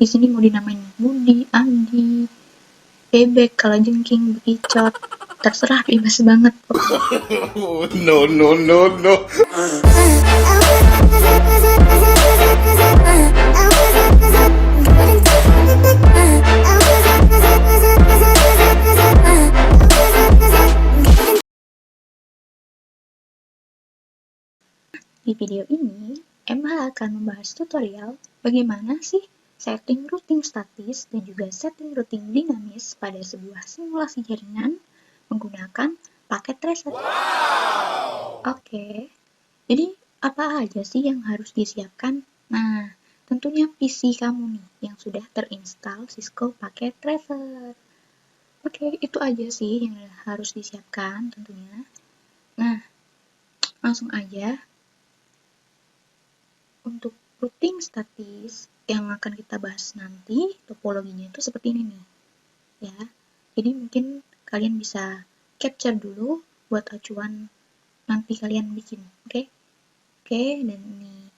Di sini mau dinamain Budi, Andi, bebek, kalajengking, bekicot, terserah, bebas banget pokoknya. No, no, no, no. Di video ini, MH akan membahas tutorial bagaimana sih setting routing statis dan juga setting routing dinamis pada sebuah simulasi jaringan menggunakan paket tracer. Oke, jadi apa aja sih yang harus disiapkan? Nah, tentunya PC kamu nih yang sudah terinstall Cisco Packet Tracer. Oke, itu aja sih yang harus disiapkan tentunya. Nah, langsung aja. Untuk routing statis yang akan kita bahas nanti, topologinya itu seperti ini nih. Ya. Jadi mungkin kalian bisa capture dulu buat acuan nanti kalian bikin. Oke, dan ini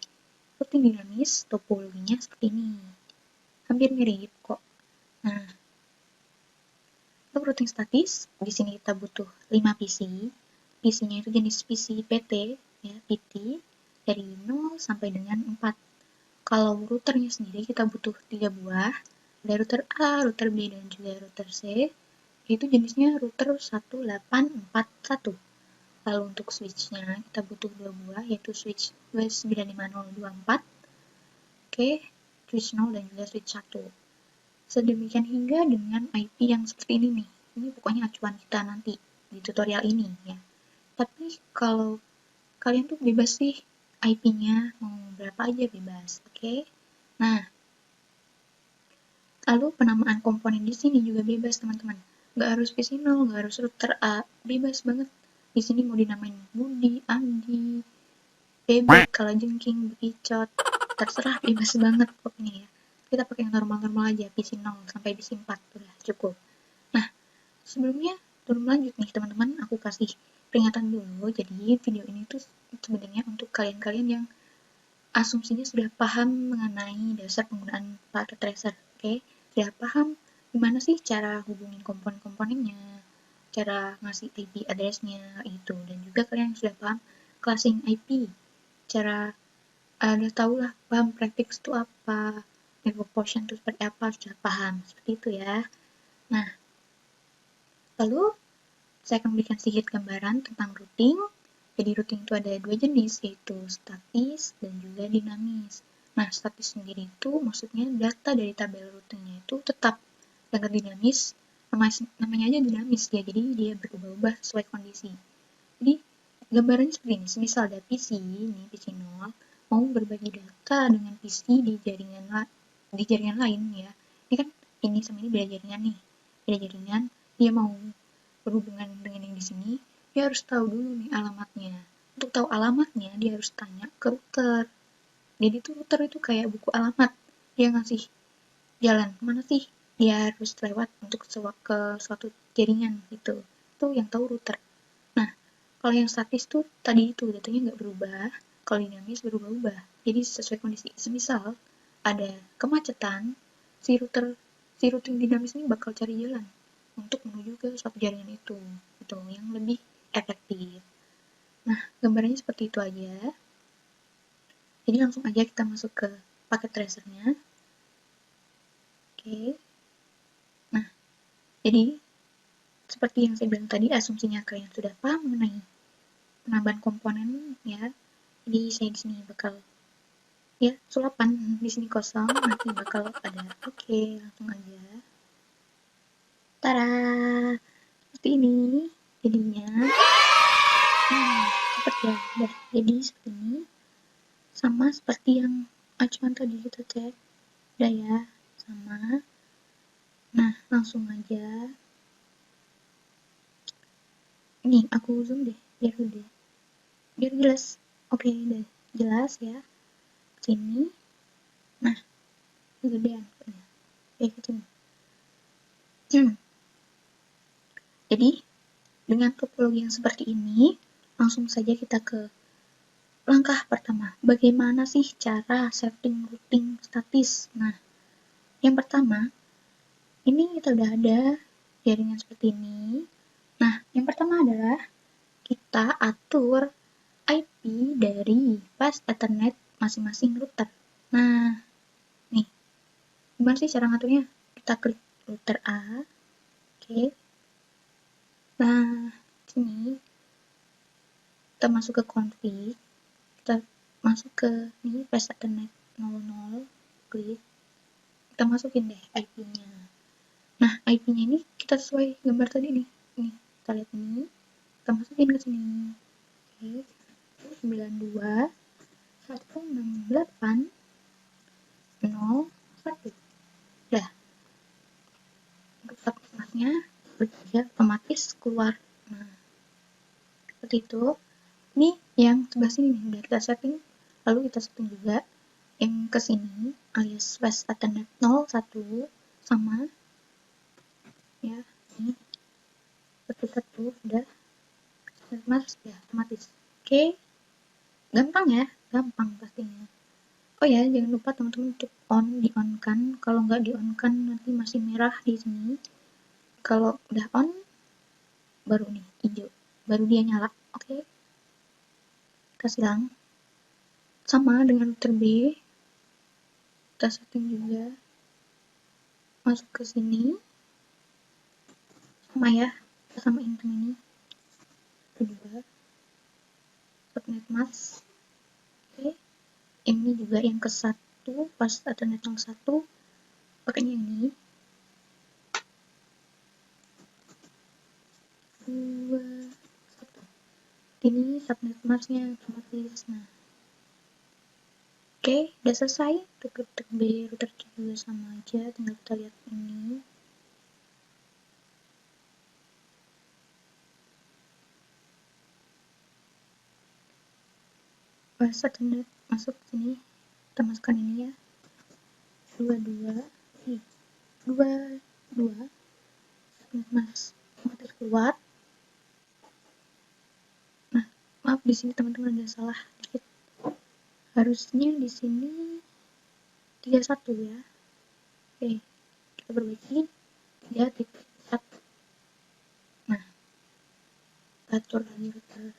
routing dinamis, topologinya seperti ini. Hampir mirip kok. Nah, untuk routing statis, di sini kita butuh 5 PC. PC-nya itu jenis PC PT, ya, PT, dari 0 sampai dengan 4. Kalau routernya sendiri kita butuh 3 buah, ada router A, router B, dan juga router C, yaitu jenisnya router 1841. Lalu untuk switch-nya kita butuh 2 buah, yaitu switch W95024, switch 0 dan juga switch 1. Sedemikian hingga dengan IP yang seperti ini nih. Ini pokoknya acuan kita nanti di tutorial ini ya. Tapi kalau kalian tuh bebas sih IP-nya mau berapa aja bebas, oke? Nah, lalu penamaan komponen di sini juga bebas teman-teman. Nggak harus PC0, nggak harus router A, bebas banget. Di sini mau dinamain Budi, Andi, bebek, kalajengking, bekicot, terserah, bebas banget pokoknya ya. Kita pakai yang normal-normal aja, PC0 sampai PC4 udah cukup. Nah, sebelumnya turun lanjut nih teman-teman, aku kasih peringatan dulu. Jadi video ini tuh sebenarnya untuk kalian-kalian yang asumsinya sudah paham mengenai dasar penggunaan packet tracer, oke? Sudah paham gimana sih cara hubungin komponen-komponennya, cara ngasih IP address-nya itu, dan juga kalian sudah paham classing IP, cara udah tau lah paham prefix itu apa, network portion itu seperti apa, sudah paham seperti itu ya. Nah, lalu saya akan berikan sedikit gambaran tentang routing. Jadi routing itu ada dua jenis, yaitu statis dan juga dinamis. Nah, statis sendiri itu maksudnya data dari tabel routingnya itu tetap, sedangkan dinamis namanya aja dinamis ya, jadi dia berubah-ubah sesuai kondisi. Jadi gambarannya seperti ini, misal ada PC ini, PC 0 mau berbagi data dengan PC di jaringan lain ya. Ini kan ini sama ini beda jaringan nih, dia mau berhubungan dengan yang di sini, dia harus tahu dulu nih alamatnya. Untuk tahu alamatnya, dia harus tanya ke router. Jadi tuh router itu kayak buku alamat. Dia ngasih jalan mana sih dia harus lewat untuk ke suatu jaringan gitu. Itu yang tahu router. Nah, kalau yang statis tuh tadi itu datanya nggak berubah. Kalau dinamis berubah-ubah. Jadi sesuai kondisi. Semisal ada kemacetan, si routing dinamis ini bakal cari jalan untuk menuju ke suatu jaringan itu yang lebih efektif. Nah, gambarnya seperti itu aja. Jadi langsung aja kita masuk ke paket tracernya. Oke. Nah, jadi seperti yang saya bilang tadi, asumsinya kalian sudah paham mengenai penambahan komponen ya. Jadi saya di sini bakal ya sulapan, di sini kosong, nanti bakal ada. Oke, langsung aja. Tada! Seperti ini jadinya. Cepet ya, udah jadi seperti ini. Sama seperti yang acuan tadi kita cek. Udah ya, sama. Nah, langsung aja. Ini aku zoom deh, biar jelas. Oke, udah jelas ya. Sini. Nah, kegedean. Kecil. Jadi, dengan topologi yang seperti ini, langsung saja kita ke langkah pertama. Bagaimana sih cara setting routing statis? Nah, Yang pertama, ini kita udah ada jaringan seperti ini. Nah, yang pertama adalah kita atur IP dari bus Ethernet masing-masing router. Nah, nih, gimana sih cara ngaturnya? Kita klik router A, oke. Nah, sini kita masuk ke config, kita masuk ke ini bus Ethernet 00, klik, kita masukin deh IP-nya. Nah, IP-nya ini kita sesuai gambar tadi nih. Nih, kita lihat ini, kita masukin ke sini. Oke, 92 168 01. Udah, untuk subnetnya bekerja otomatis keluar. Nah, seperti itu. Ini yang sebelah sini nih, udah kita setting. Lalu kita setting juga yang ke sini alias West Ethernet 01 sama ya, ini satu sudah mas ya otomatis. Oke, gampang ya, gampang pastinya. Oh ya, jangan lupa teman-teman untuk di-on kan. Kalau nggak di-on kan nanti masih merah di sini. Kalau udah on, baru nih hijau, baru dia nyala. Oke, kita silang. Sama dengan router B, kita setting juga. Masuk ke sini, sama ya, kita samain yang ini. Kedua, subnet mask. Oke, ini juga yang ke satu, pas Ethernet 01, pakainya ini. 2, 1. Ini subnet masknya otomatis. Nah, oke, udah selesai. Untuk router B, router C juga sama aja. Tinggal kita lihat ini. Pas Ethernet masuk sini, kita masukkan ini ya. 22, subnet mask otomatis keluar. Nah, maaf di sini teman-teman ada salah dikit. Harusnya di sini 31 ya. Oke, kita perbaiki 3.1. Nah, kita atur lagi router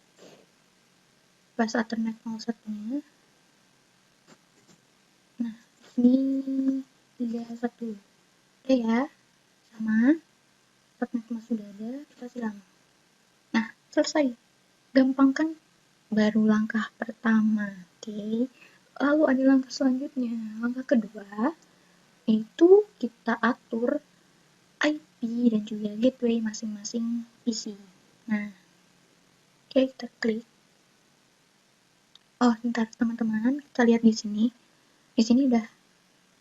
pas Ethernet 01-nya. Nah, ini 31. Oke ya, sama. Subnet mask sudah ada, kita silang. Nah, selesai. Gampang kan? Baru langkah pertama. Oke. Lalu ada langkah selanjutnya. Langkah kedua, yaitu kita atur IP dan juga gateway masing-masing PC. Nah, oke, kita klik. Oh, bentar teman-teman, kita lihat di sini. Di sini udah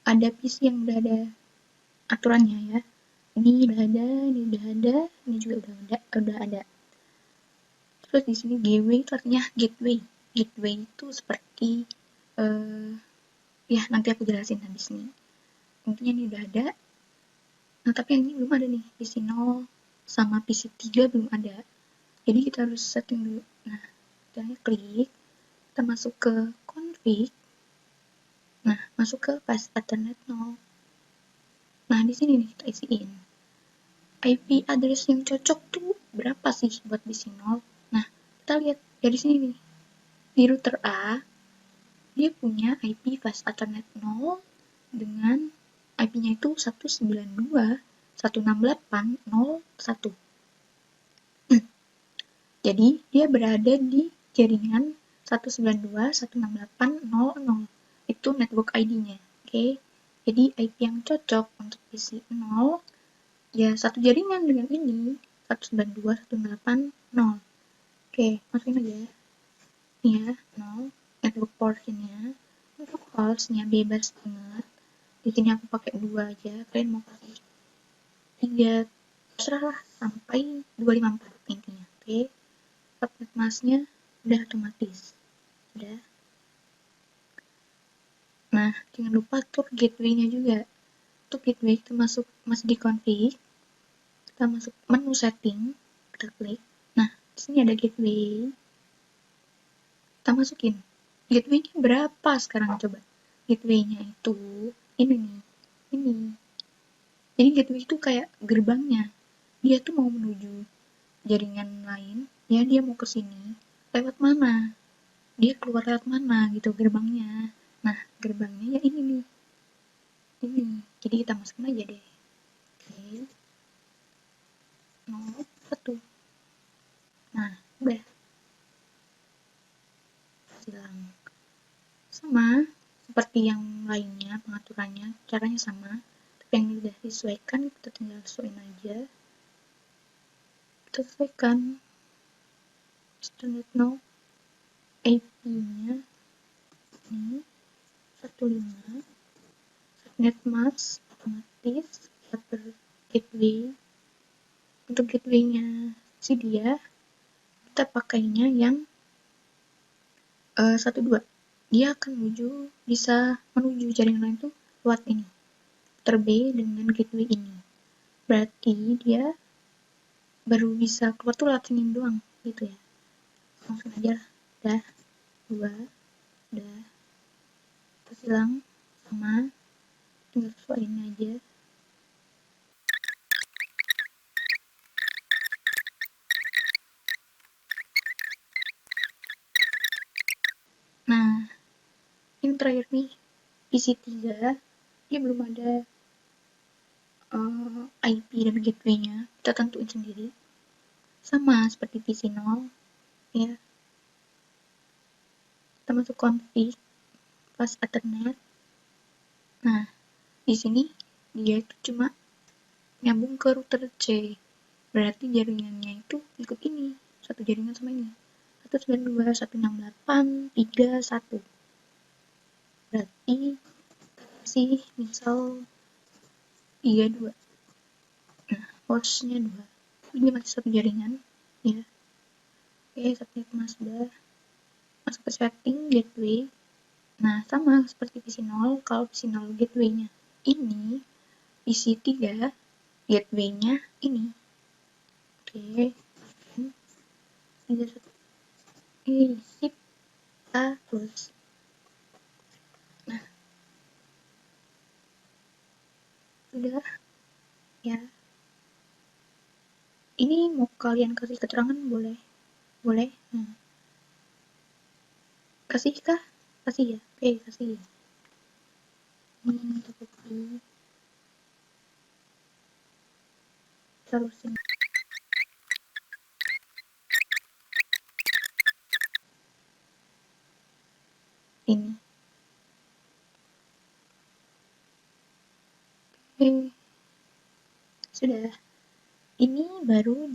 ada PC yang udah ada aturannya ya. Ini udah ada, ini udah ada, ini juga udah ada. Terus di sini gateway itu artinya gateway. Gateway itu seperti ya nanti aku jelasin habis ini. Intinya ini udah ada. Nah, tapi yang ini belum ada nih. PC 0 sama PC 3 belum ada. Jadi kita harus setting dulu. Nah, kita klik, kita masuk ke config. Nah, masuk ke pas Ethernet 0. Nah, di sini nih kita isiin. IP address yang cocok tuh berapa sih buat PC 0? Nah, kita lihat dari sini nih. Di router A, dia punya IP fast Ethernet 0 dengan IP-nya itu 192.168.0.1. Jadi, dia berada di jaringan 192.168.0.0. Itu network ID-nya. Oke. Jadi, IP yang cocok untuk PC 0 ya satu jaringan dengan ini 192.168.0. Oke, masukin aja. Ini ya, 0 network portion-nya. Untuk host-nya bebas banget. Di sini aku pakai 2 aja. Kalian mau kasih 3, terserah lah, sampai 254 intinya. Oke. Subnet mask-nya udah otomatis. Udah. Nah, jangan lupa atur gateway-nya juga. Untuk gateway kita masuk di config. Kita masuk menu setting, kita klik. Nah, di sini ada gateway. Kita masukin. Gateway-nya berapa sekarang coba? Gateway-nya itu ini nih. ini. Jadi gateway itu kayak gerbangnya. Dia tuh mau menuju jaringan lain, ya dia mau ke sini. Lewat mana? Dia keluar lewat mana gitu gerbangnya. Nah, gerbangnya ya ini nih. Ini. Jadi kita masukin aja deh. Oke. 01. Nah, udah. Silang. Sama seperti yang lainnya pengaturannya, caranya sama. Tapi yang udah disesuaikan kita tinggal sesuaiin aja. Kita sesuaikan standard no IP-nya ini 15 subnet mask otomatis per gateway. Untuk gateway-nya si dia kita pakainya yang 12. Dia akan bisa menuju jaringan lain tuh lewat ini, router B dengan gateway ini. Berarti dia baru bisa keluar tuh lewat sini doang gitu ya. Langsung aja lah. Dah 2, udah terus hilang sama, tinggal sesuaiin aja. Nah, yang terakhir nih, PC3 dia belum ada IP dan gateway-nya, kita tentuin sendiri. Sama seperti PC0 ya. Kita masuk config pas Ethernet. Nah, di sini dia itu cuma nyambung ke router C. Berarti jaringannya itu ikut ini, satu jaringan sama ini. 192.168.3.1. Berarti sih misal 32. Nah, hostnya 2. Ini masih satu jaringan ya. Oke, subnet mask udah. Masuk ke setting gateway. Nah, sama seperti PC0, kalau PC0 gateway-nya ini, PC3 gateway-nya ini. Oke. Ini sip A plus. Nah, sudah ya. Ini mau kalian kasih keterangan boleh? Boleh? Kasih kah? Kasih ya? Oke, kasih. Ini untuk kopi. Terusin. Ini. Oke. Sudah. Ini baru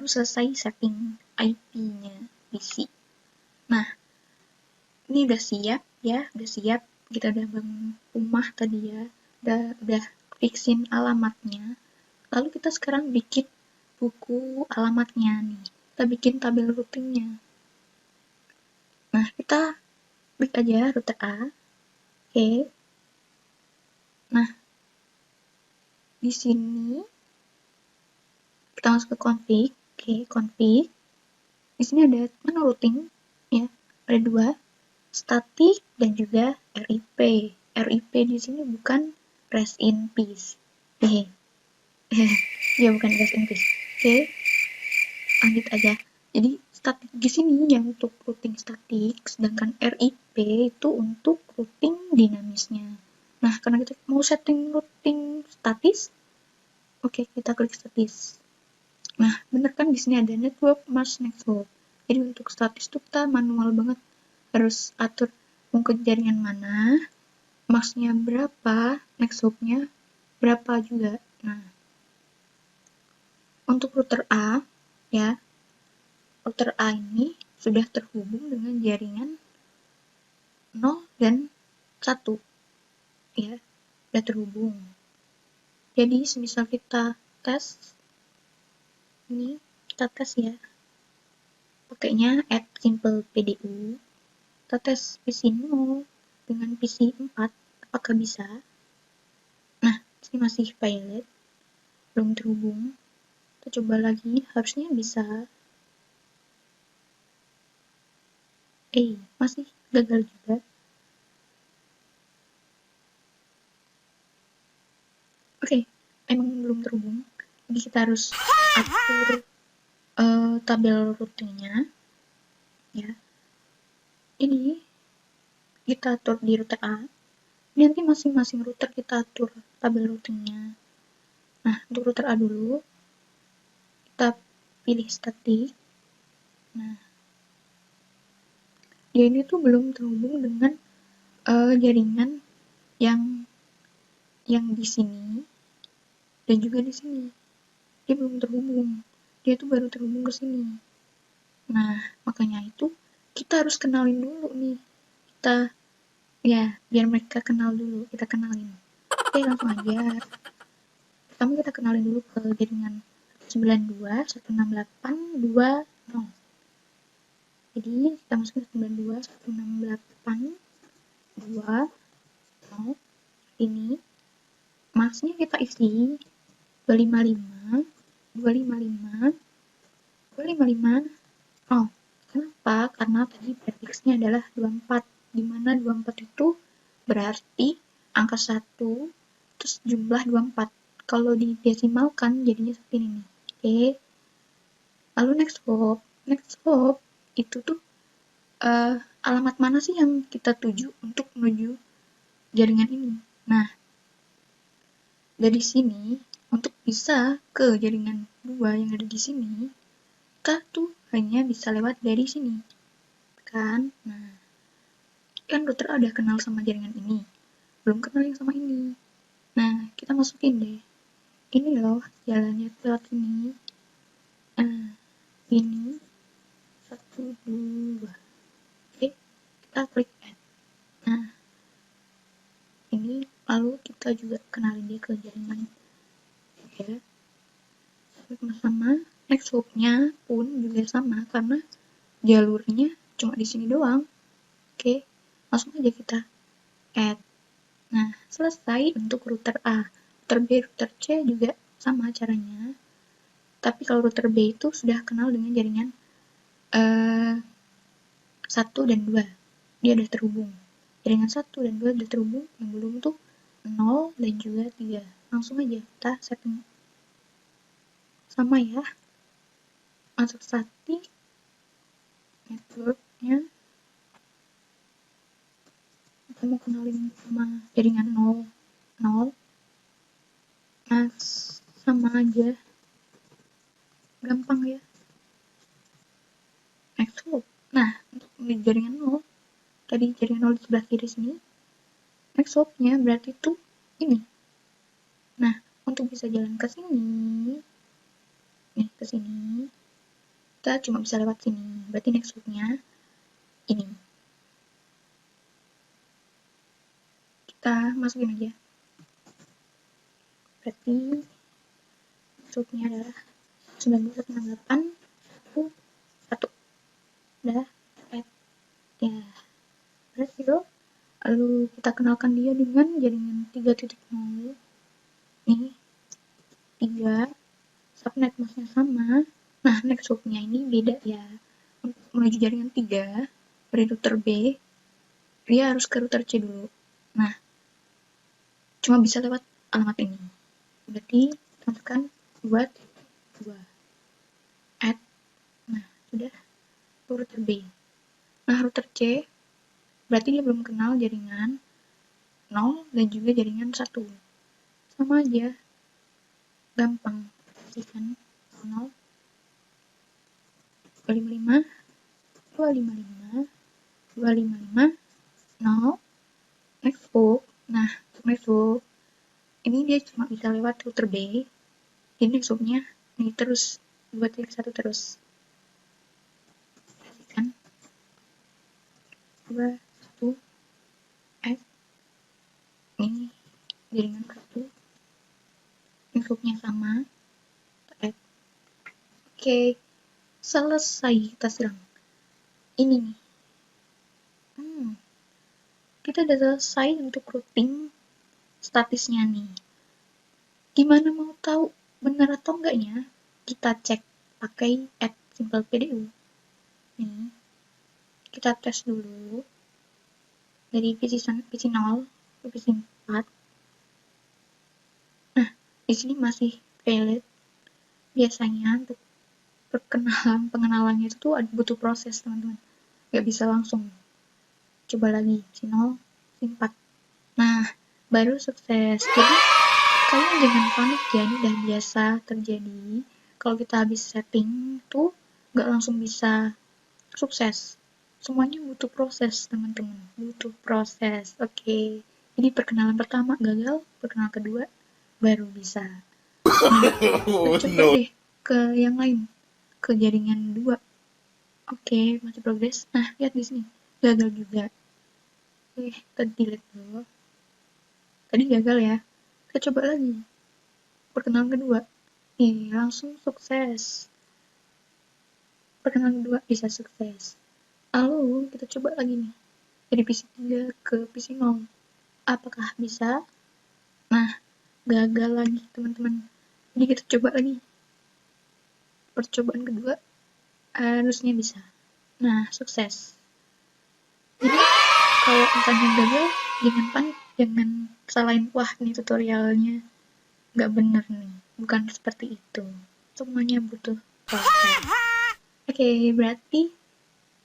selesai setting IP-nya PC. Nah, ini udah siap ya, udah siap. Kita udah bangun rumah tadi ya, udah fixin alamatnya. Lalu kita sekarang bikin buku alamatnya nih. Kita bikin tabel routingnya. Nah, kita klik aja router A. Oke. Nah, di sini kita masuk ke config. Oke, config. Di sini ada menu routing ya. Ada 2, static dan juga RIP. RIP di sini bukan rest in peace. Ya bukan rest in peace. Oke. Lanjut aja. Jadi static di sini yang untuk routing statik, sedangkan RIP itu untuk routing dinamisnya. Nah, karena kita mau setting routing statis, oke, kita klik statis. Nah, bener kan di sini ada network mask next hop. Jadi untuk statis itu kita manual banget, harus atur mau ke jaringan mana, masknya berapa, next hopnya berapa juga. Nah, untuk router A ya, router A ini sudah terhubung dengan jaringan 0 dan 1 ya, sudah terhubung. Jadi semisal kita tes ini, kita tes ya, pakainya add simple PDU, kita tes PC 0 dengan PC 4, apakah bisa? Nah, ini masih pilot, belum terhubung. Kita coba lagi, harusnya bisa. Masih gagal juga. Oke, emang belum terhubung, jadi kita harus atur tabel rutenya ya. Ini kita atur di router A, nanti masing-masing router kita atur tabel rutenya. Nah, untuk router A dulu kita pilih static. Nah, dia ini tuh belum terhubung dengan jaringan yang di sini dan juga di sini. Dia belum terhubung. Dia tuh baru terhubung ke sini. Nah, makanya itu kita harus kenalin dulu nih. Kita ya, biar mereka kenal dulu, kita kenalin. Oke, langsung aja. Pertama kita kenalin dulu ke jaringan 92.168.2.0. Jadi kita masukin 92.168.2.0 ini. Masnya kita isi 255, 255, 255. Oh, kenapa? Karena tadi prefixnya adalah 24, dimana 24 itu berarti angka 1 terus jumlah 24. Kalau didesimalkan jadinya seperti ini. Oke. Lalu next hop itu tuh alamat mana sih yang kita tuju untuk menuju jaringan ini. Nah, dari sini untuk bisa ke jaringan 2 yang ada di sini, kita tuh hanya bisa lewat dari sini. Kan? Nah, kan router udah kenal sama jaringan ini. Belum kenal yang sama ini. Nah, kita masukin deh. Ini loh jalannya lewat sini. Nah, ini 1, 2. Oke, kita klik add. Nah, ini lalu kita juga kenalin dia ke jaringan ya. Sama next hop-nya pun juga sama karena jalurnya cuma di sini doang. Oke, langsung aja kita add. Nah, selesai untuk router A. Router B, router C juga sama caranya. Tapi kalau router B itu sudah kenal dengan jaringan 1 dan 2. Dia udah terhubung. Jaringan 1 dan 2 udah terhubung, yang belum tuh 0 dan juga 3. Langsung aja kita setting. Sama ya. Masuk static networknya. Kita mau kenalin sama jaringan 0. Nah, sama aja. Gampang ya. Next hop. Nah, untuk jaringan 0, tadi jaringan 0 di sebelah kiri sini. Next hop-nya berarti itu ini. Nah, untuk bisa jalan ke sini, nih ke sini, kita cuma bisa lewat sini. Berarti next hop-nya ini. Kita masukin aja. Berarti next hop-nya adalah 92.168.1. Udah, add. Ya, berarti itu. Lalu kita kenalkan dia dengan jaringan 3.0. Nih, 3. Subnet masnya sama. Nah, next hop-nya ini beda ya. Untuk menuju jaringan 3 dari router B, dia harus ke router C dulu. Nah, cuma bisa lewat alamat ini. Berarti masukkan 2.2. Add. Nah, sudah router B. Nah, router C berarti dia belum kenal jaringan 0 dan juga jaringan 1. Sama aja. Gampang. Kan 0 255 255 255 0 next hop. Nah, next hop ini dia cuma bisa lewat router B. Jadi next hopnya ini terus 2.1 terus. Kan 2 1 F ini jaringan 1. Next hopnya sama. F. Oke, selesai kita silang. Ini nih. Kita udah selesai untuk routing statusnya nih. Gimana mau tahu benar atau enggaknya? Kita cek pakai add simple PDU. Nih, kita tes dulu dari PC 0 ke PC 4. Nah, Di sini masih valid. Biasanya untuk pengenalannya itu tuh butuh proses, teman-teman. Nggak bisa langsung. Coba lagi, si 0, si 4. Nah, baru sukses. Jadi, kalian jangan panik ya, ini udah biasa terjadi. Kalau kita habis setting tuh nggak langsung bisa sukses. Semuanya butuh proses, teman-teman. Butuh proses. Oke. Jadi perkenalan pertama gagal, perkenalan kedua baru bisa. Nah, Oh coba no. deh ke yang lain, ke jaringan 2. Oke, masih progres. Nah, lihat di sini. Gagal juga. Kita delete dulu. Tadi gagal ya. Kita coba lagi. Perkenalan kedua. Langsung sukses. Perkenalan kedua bisa sukses. Lalu, kita coba lagi nih. Dari PC 3 ke PC 0. Apakah bisa? Nah, gagal lagi, teman-teman. Jadi kita coba lagi. Percobaan kedua harusnya bisa. Nah, sukses. Jadi, kalau misalnya gagal, jangan panik. Jangan salahin, wah ini tutorialnya nggak bener nih. Bukan seperti itu. Semuanya butuh proses. Oke, berarti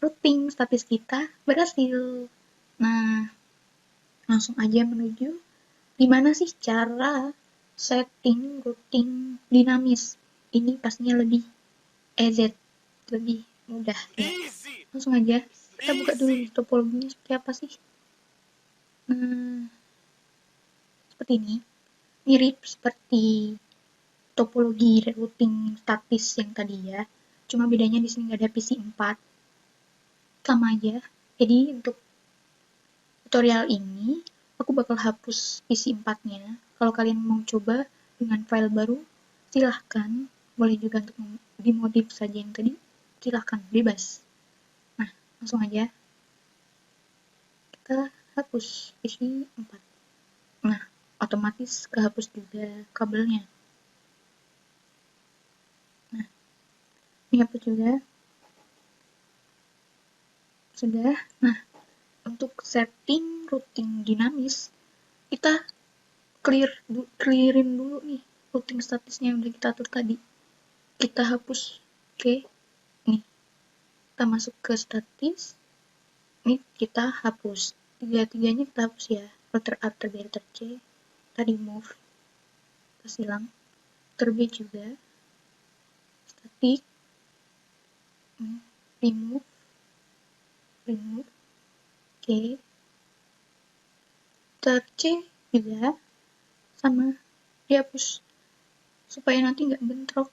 routing statis kita berhasil. Nah, langsung aja menuju gimana sih cara setting routing dinamis. Ini pastinya lebih easy, lebih mudah ya. Langsung aja kita buka dulu nih topologinya seperti apa sih. Nah, seperti ini. Mirip seperti topologi routing statis yang tadi ya. Cuma bedanya di sini nggak ada PC 4. Sama aja. Jadi untuk tutorial ini aku bakal hapus PC 4-nya. Kalau kalian mau coba dengan file baru, silahkan. Boleh juga untuk dimodif saja yang tadi, silahkan, bebas. Nah, langsung aja kita hapus PC 4. Nah, otomatis kehapus juga kabelnya. Nah, ini hapus juga. Sudah. Nah, untuk setting routing dinamis, kita clearin dulu nih routing statisnya yang udah kita atur tadi. Kita hapus. Oke. Nih, kita masuk ke statis. Ini kita hapus. Tiga-tiganya kita hapus ya. Router A, router B, router C. Kita remove. Kita silang. Router B juga. Static. Remove. Remove. Oke. Router C juga sama, dihapus supaya nanti nggak bentrok,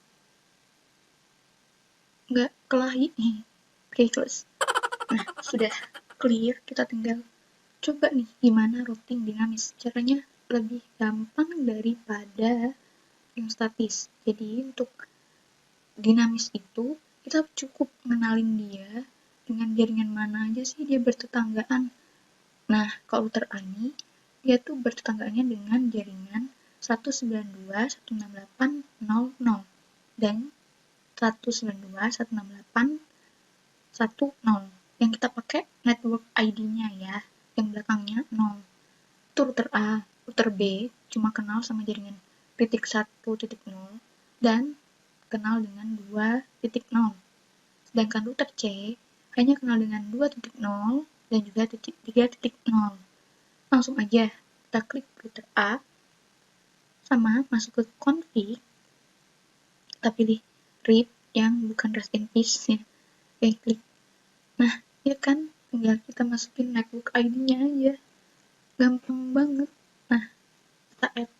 nggak kelahi nih. Oke, close. Nah, sudah clear, kita tinggal coba nih gimana routing dinamis. Caranya lebih gampang daripada yang statis. Jadi untuk dinamis itu kita cukup mengenalin dia dengan jaringan mana aja sih dia bertetanggaan. Nah, kalau router A ini dia tuh bertetanggaannya dengan jaringan 192.168.0.0 dan 192.168.1.0 yang kita pakai network ID-nya ya, yang belakangnya 0. Itu router A. Router B cuma kenal sama jaringan titik 1.0 dan kenal dengan 2.0. Sedangkan router C hanya kenal dengan 2.0 dan juga 3.0. Langsung aja kita klik router A, sama masuk ke config, kita pilih RIP yang bukan rest in peace ya. Oke, klik. Nah, ya kan, tinggal kita masukin network ID-nya aja. Gampang banget. Nah, kita add.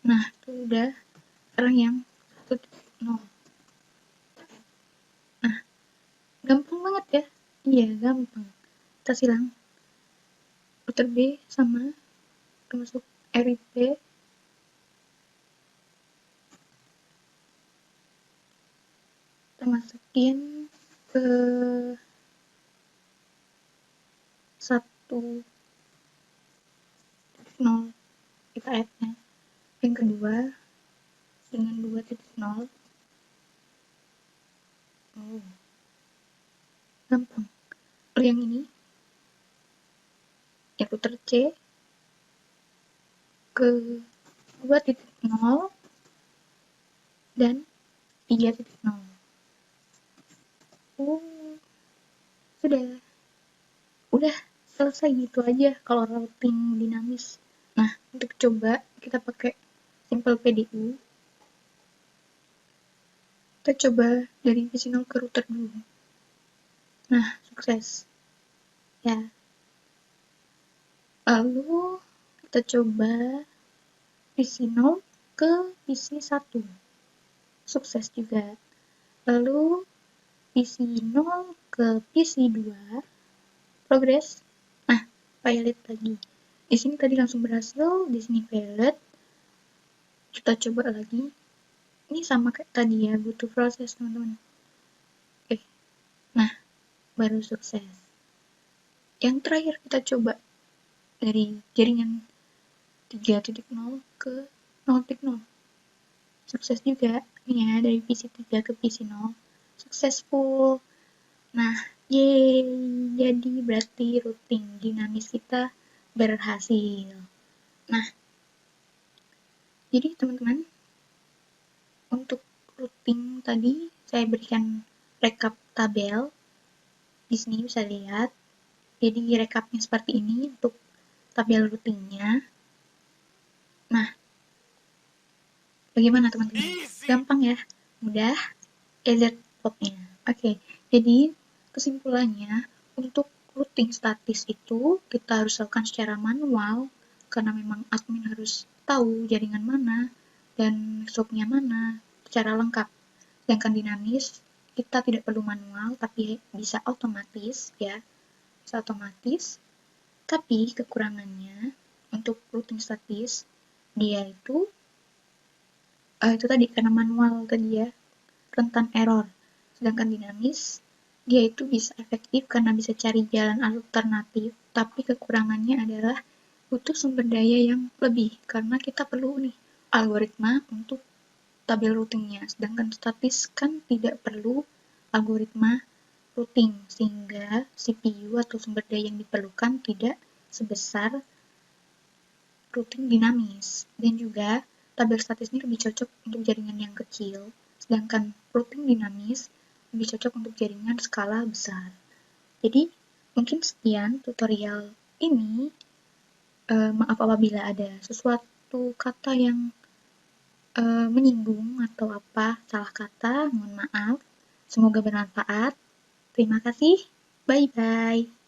Nah, itu udah. Sekarang yang 1.0. Nah, gampang banget ya. Iya, gampang. Kita silang. Router B sama, kita masuk RIP. Kita masukin ke 1.0, kita add-nya. Yang kedua dengan 2.0. Gampang. Lalu yang ini ya router C ke 2.0 dan 3.0. Udah selesai gitu aja kalau routing dinamis. Nah, untuk coba kita pakai simple PDU. Kita coba dari PC0 ke router dulu. Nah, sukses. Ya. Lalu kita coba PC0 ke PC1. Sukses juga. Lalu PC0 ke PC2. Progress. Nah, pilot lagi. Di sini tadi langsung berhasil, di sini failed. Kita coba lagi. Ini sama kayak tadi ya, butuh proses teman-teman. Oke. Nah, baru sukses. Yang terakhir kita coba dari jaringan 3.0 ke 0.0. Sukses juga. Nih ya, dari PC3 ke PC0. Successful. Nah, yeay. Jadi berarti routing dinamis kita berhasil. Nah, jadi teman-teman, untuk routing tadi saya berikan rekap tabel. Di sini bisa lihat. Jadi rekapnya seperti ini untuk tabel routingnya. Nah, bagaimana teman-teman? Gampang ya? Mudah? EZ-potnya. Oke, jadi kesimpulannya untuk routing statis itu kita harus lakukan secara manual karena memang admin harus tahu jaringan mana dan swapnya mana secara lengkap. Sedangkan dinamis kita tidak perlu manual tapi bisa otomatis ya, bisa otomatis. Tapi kekurangannya untuk routing statis dia itu tadi karena manual tadi ya, rentan error. Sedangkan dinamis dia itu bisa efektif karena bisa cari jalan alternatif, tapi kekurangannya adalah butuh sumber daya yang lebih karena kita perlu nih algoritma untuk tabel routingnya, sedangkan statis kan tidak perlu algoritma routing sehingga CPU atau sumber daya yang diperlukan tidak sebesar routing dinamis. Dan juga tabel statis ini lebih cocok untuk jaringan yang kecil, sedangkan routing dinamis lebih cocok untuk jaringan skala besar. Jadi mungkin sekian tutorial ini. Maaf apabila ada sesuatu kata yang menyinggung atau apa salah kata, mohon maaf. Semoga bermanfaat. Terima kasih. Bye bye.